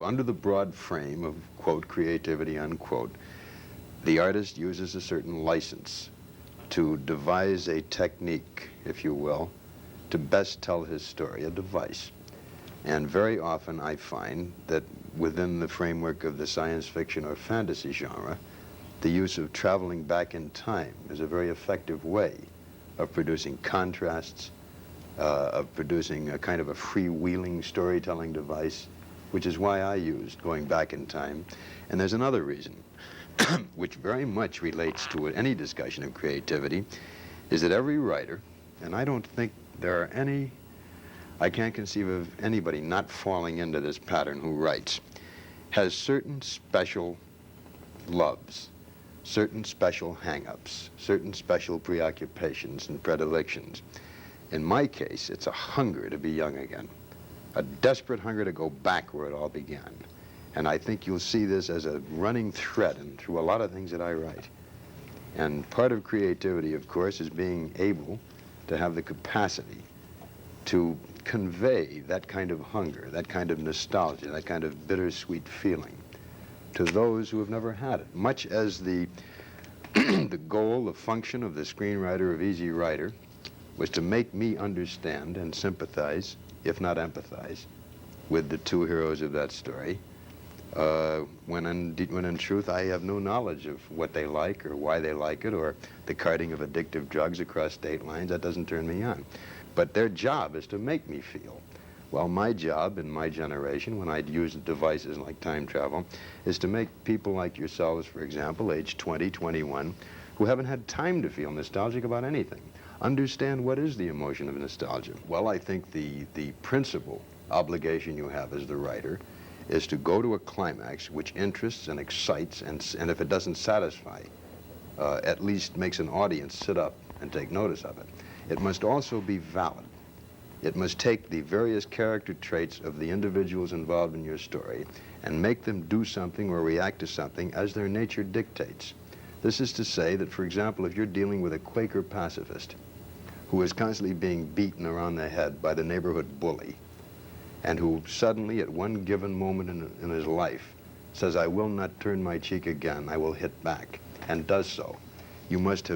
Under the broad frame of, quote, creativity, unquote, the artist uses a certain license to devise a technique, if you will, to best tell his story, a device. And very often I find that within the framework of the science fiction or fantasy genre, the use of traveling back in time is a very effective way of producing contrasts, of producing a kind of a freewheeling storytelling device, which is why I used going back in time. And there's another reason, which very much relates to any discussion of creativity, is that every writer, and I don't think there are any, I can't conceive of anybody not falling into this pattern who writes, has certain special loves, certain special hang-ups, certain special preoccupations and predilections. In my case, it's a hunger to be young again, a desperate hunger to go back where it all began. And I think you'll see this as a running thread through a lot of things that I write. And part of creativity, of course, is being able to have the capacity to convey that kind of hunger, that kind of nostalgia, that kind of bittersweet feeling to those who have never had it. Much as the goal, the function of the screenwriter of Easy Rider was to make me understand and sympathize, if not empathize, with the two heroes of that story, when in truth I have no knowledge of what they like or why they like it or the carting of addictive drugs across state lines. That doesn't turn me on. But their job is to make me feel. Well, my job in my generation, when I'd use devices like time travel, is to make people like yourselves, for example, age 20, 21, who haven't had time to feel nostalgic about anything, understand what is the emotion of nostalgia. Well, I think the principal obligation you have as the writer is to go to a climax which interests and excites, and if it doesn't satisfy, at least makes an audience sit up and take notice of it. It must also be valid. It must take the various character traits of the individuals involved in your story and make them do something or react to something as their nature dictates. This is to say that, for example, if you're dealing with a Quaker pacifist who is constantly being beaten around the head by the neighborhood bully, and who suddenly at one given moment in his life says, I will not turn my cheek again, I will hit back, and does so, you must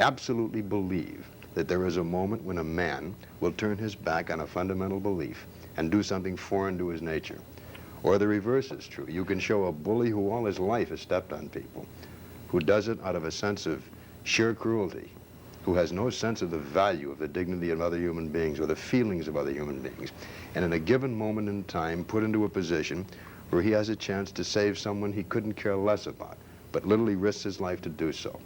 absolutely believe that there is a moment when a man will turn his back on a fundamental belief and do something foreign to his nature. Or the reverse is true. You can show a bully who all his life has stepped on people, who does it out of a sense of sheer cruelty, who has no sense of the value of the dignity of other human beings or the feelings of other human beings, and in a given moment in time put into a position where he has a chance to save someone he couldn't care less about, but literally risks his life to do so.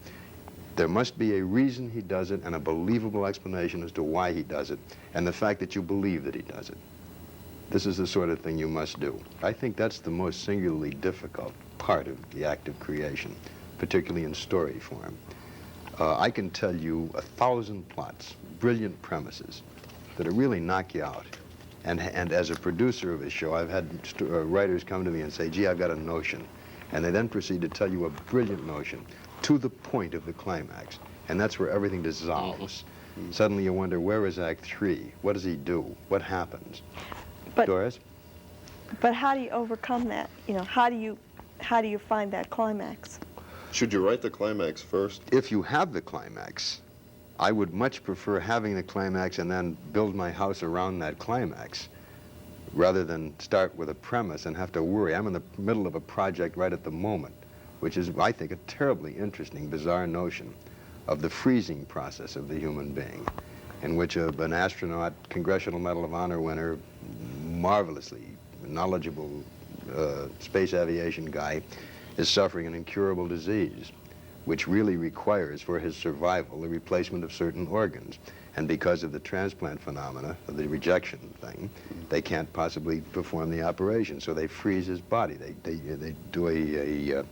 There must be a reason he does it and a believable explanation as to why he does it, and the fact that you believe that he does it. This is the sort of thing you must do. I think that's the most singularly difficult part of the act of creation, particularly in story form. I can tell you 1,000 plots, brilliant premises that'll really knock you out. And as a producer of a show, I've had writers come to me and say, gee, I've got a notion. And they then proceed to tell you a brilliant notion to the point of the climax. And that's where everything dissolves. Mm-hmm. Suddenly you wonder, where is Act 3? What does he do? What happens? But, Doris? But how do you overcome that? You know, how do you find that climax? Should you write the climax first? If you have the climax, I would much prefer having the climax and then build my house around that climax, rather than start with a premise and have to worry. I'm in the middle of a project right at the moment, which is, I think, a terribly interesting, bizarre notion of the freezing process of the human being, in which an astronaut, Congressional Medal of Honor winner, marvelously knowledgeable space aviation guy, is suffering an incurable disease, which really requires for his survival the replacement of certain organs. And because of the transplant phenomena, of the rejection thing, they can't possibly perform the operation, so they freeze his body. They do a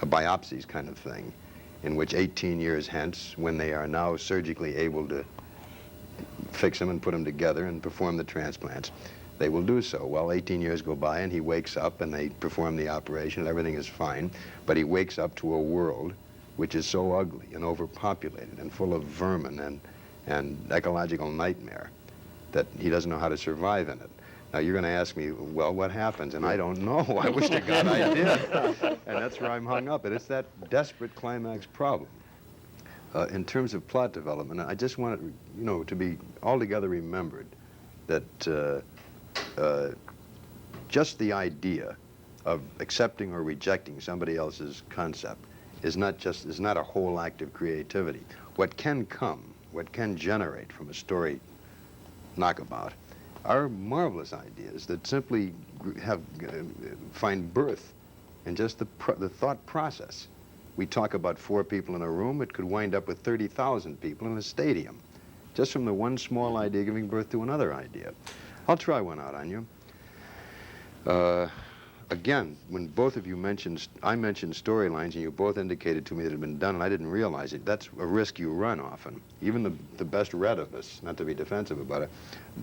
biopsies kind of thing, in which 18 years hence, when they are now surgically able to fix him and put him together and perform the transplants, they will do so. Well, 18 years go by and he wakes up and they perform the operation and everything is fine, but he wakes up to a world which is so ugly and overpopulated and full of vermin and ecological nightmare that he doesn't know how to survive in it. Now you're going to ask me, well, what happens? And I don't know. I wish to God I did. And that's where I'm hung up. And it's that desperate climax problem. In terms of plot development, I just want it, you know, to be altogether remembered that just the idea of accepting or rejecting somebody else's concept is not a whole act of creativity. What can generate from a story knockabout are marvelous ideas that simply find birth in just the thought process. We talk about 4 people in a room, it could wind up with 30,000 people in a stadium, just from the one small idea giving birth to another idea. I'll try one out on you. Again, when both of you I mentioned storylines, and you both indicated to me that it had been done, and I didn't realize it. That's a risk you run often. Even the best read of us, not to be defensive about it,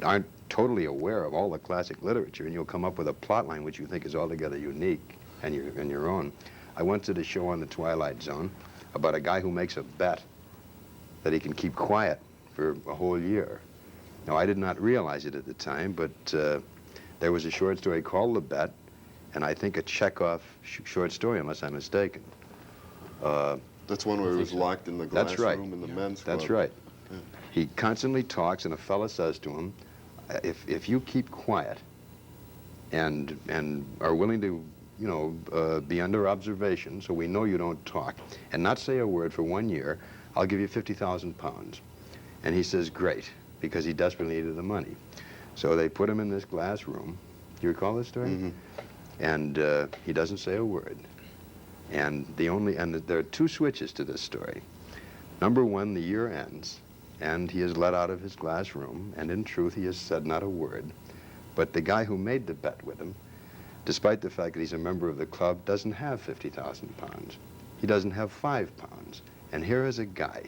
aren't totally aware of all the classic literature, and you'll come up with a plot line which you think is altogether unique and your own. I once did a show on the Twilight Zone about a guy who makes a bet that he can keep quiet for a whole year. Now, I did not realize it at the time, but there was a short story called The Bet, and I think a Chekhov short story, unless I'm mistaken. That's one where he was locked in the glass That's right. room in the men's club. That's right. Yeah. He constantly talks, and a fella says to him, if you keep quiet and are willing to, you know, be under observation, so we know you don't talk, and not say a word for 1 year, I'll give you 50,000 pounds. And he says, great, because he desperately needed the money. So they put him in this glass room. Do you recall this story? Mm-hmm. And he doesn't say a word. And there are 2 switches to this story. Number 1, the year ends, and he is let out of his glass room, and in truth, he has said not a word. But the guy who made the bet with him, despite the fact that he's a member of the club, doesn't have 50,000 pounds. He doesn't have 5 pounds. And here is a guy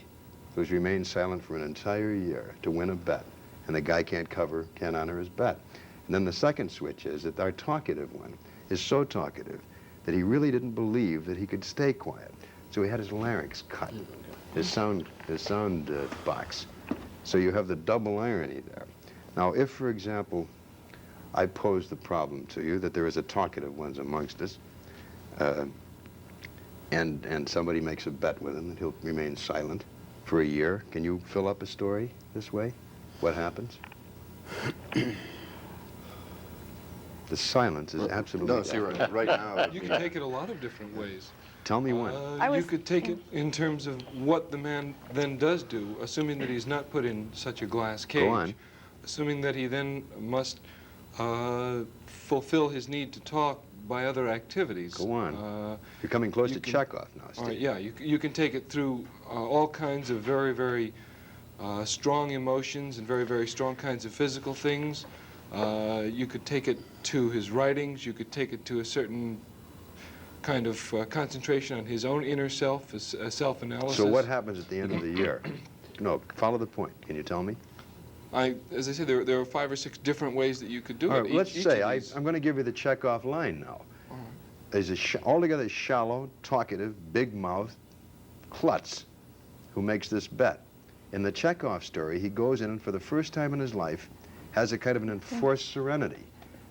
who's remained silent for an entire year to win a bet, and the guy can't honor his bet. And then the second switch is that our talkative one is so talkative that he really didn't believe that he could stay quiet. So he had his larynx cut, his sound box. So you have the double irony there. Now, if, for example, I pose the problem to you that there is a talkative one amongst us, and somebody makes a bet with him that he'll remain silent for a year, can you fill up a story this way? What happens? The silence is absolutely... No, see, right now... You can take it a lot of different ways. Tell me one. You could take it in terms of what the man then does do, assuming that he's not put in such a glass cage. Go on. Assuming that he then must fulfill his need to talk by other activities. Go on. You're coming close to Chekhov now, Steve. Yeah, you can take it through all kinds of very, very strong emotions and very, very strong kinds of physical things. You could take it to his writings. You could take it to a certain kind of concentration on his own inner self, self-analysis. So what happens at the end of the year? No, follow the point. Can you tell me? As I said, there are 5 or 6 different ways that you could do All it. right, let's say I'm I'm going to give you the Chekhov line now. There's a altogether shallow, talkative, big-mouthed klutz who makes this bet. In the Chekhov story, he goes in and for the first time in his life has a kind of an enforced serenity.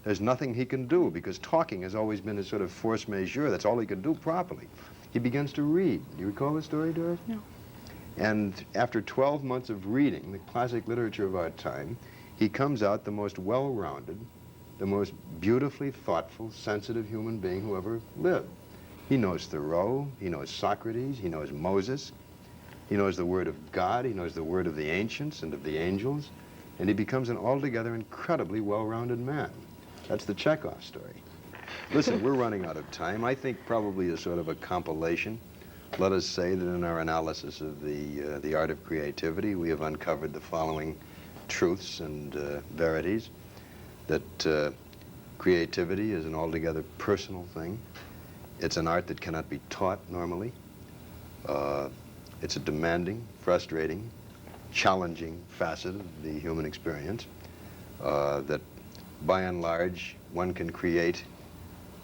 There's nothing he can do because talking has always been a sort of force majeure. That's all he can do properly. He begins to read. Do you recall the story, Doris? No. And after 12 months of reading the classic literature of our time, he comes out the most well-rounded, the most beautifully thoughtful, sensitive human being who ever lived. He knows Thoreau, he knows Socrates, he knows Moses, he knows the word of God, he knows the word of the ancients and of the angels, and he becomes an altogether incredibly well-rounded man. That's the Chekhov story. Listen, we're running out of time. I think probably as sort of a compilation, let us say that in our analysis of the art of creativity, we have uncovered the following truths and verities, that creativity is an altogether personal thing. It's an art that cannot be taught normally. It's a demanding, frustrating, challenging facet of the human experience that by and large one can create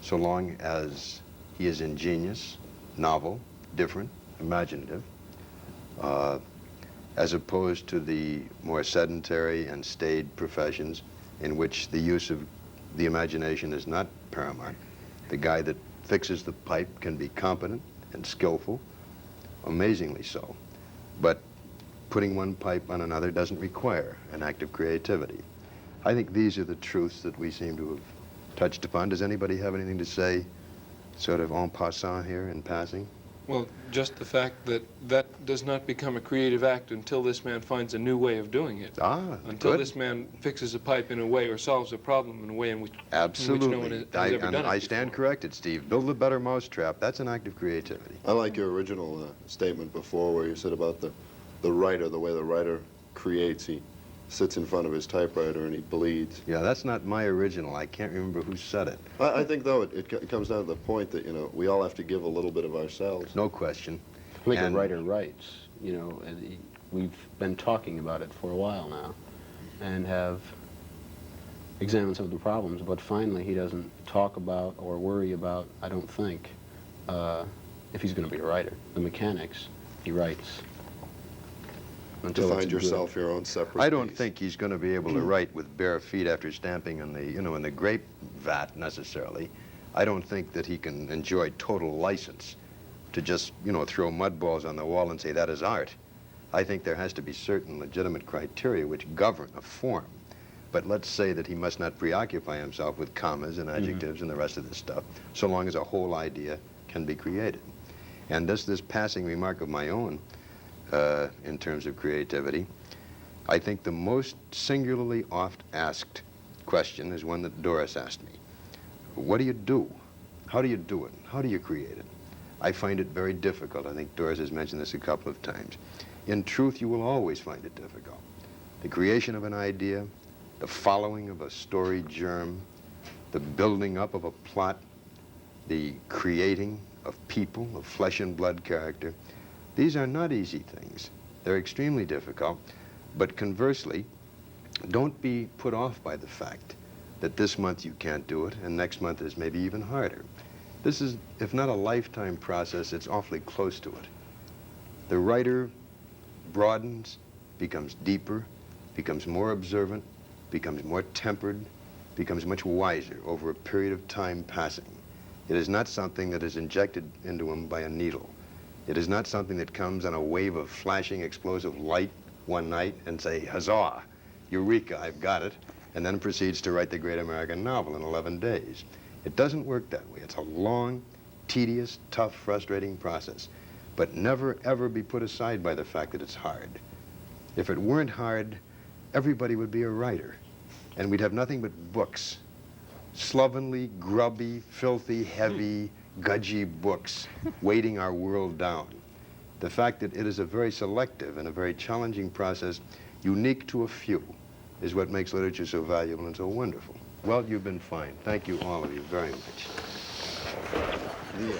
so long as he is ingenious, novel, different, imaginative, as opposed to the more sedentary and staid professions in which the use of the imagination is not paramount. The guy that fixes the pipe can be competent and skillful, amazingly so. But putting one pipe on another doesn't require an act of creativity. I think these are the truths that we seem to have touched upon. Does anybody have anything to say, sort of en passant here, in passing? Well, just the fact that that does not become a creative act until this man finds a new way of doing it. Until Good. this man fixes a pipe in a way or solves a problem in a way in which Absolutely. no one has ever done it I stand before. corrected, Steve. Build a better mousetrap. That's an act of creativity. I like your original statement before where you said about the writer, the way the writer creates. He sits in front of his typewriter and he bleeds. Yeah, that's not my original. I can't remember who said it. I think, though, it comes down to the point that, you know, we all have to give a little bit of ourselves. No question. I think And- a writer writes, you know, and we've been talking about it for a while now and have examined some of the problems, but finally he doesn't talk about or worry about, I don't think, if he's going to be a writer. The mechanics, he writes. To Until find it's good. yourself your own separate I don't piece. think he's going to be able to write with bare feet after stamping in the, in the grape vat necessarily. I don't think that he can enjoy total license to just, throw mud balls on the wall and say that is art. I think there has to be certain legitimate criteria which govern a form. But let's say that he must not preoccupy himself with commas and adjectives and the rest of this stuff, so long as a whole idea can be created. And this passing remark of my own, in terms of creativity, I think the most singularly oft asked question is one that Doris asked me. What do you do? How do you do it? How do you create it? I find it very difficult. I think Doris has mentioned this a couple of times. In truth, you will always find it difficult. The creation of an idea, the following of a story germ, the building up of a plot, the creating of people, of flesh and blood character, these are not easy things. They're extremely difficult, but conversely, don't be put off by the fact that this month you can't do it and next month is maybe even harder. This is, if not a lifetime process, it's awfully close to it. The writer broadens, becomes deeper, becomes more observant, becomes more tempered, becomes much wiser over a period of time passing. It is not something that is injected into him by a needle. It is not something that comes on a wave of flashing explosive light one night and say, huzzah, eureka, I've got it, and then proceeds to write the great American novel in 11 days. It doesn't work that way. It's a long, tedious, tough, frustrating process, but never, ever be put aside by the fact that it's hard. If it weren't hard, everybody would be a writer, and we'd have nothing but books. Slovenly, grubby, filthy, heavy, gudgy books weighting our world down. The fact that it is a very selective and a very challenging process, unique to a few, is what makes literature so valuable and so wonderful. Well, you've been fine. Thank you, all of you, very much. The end.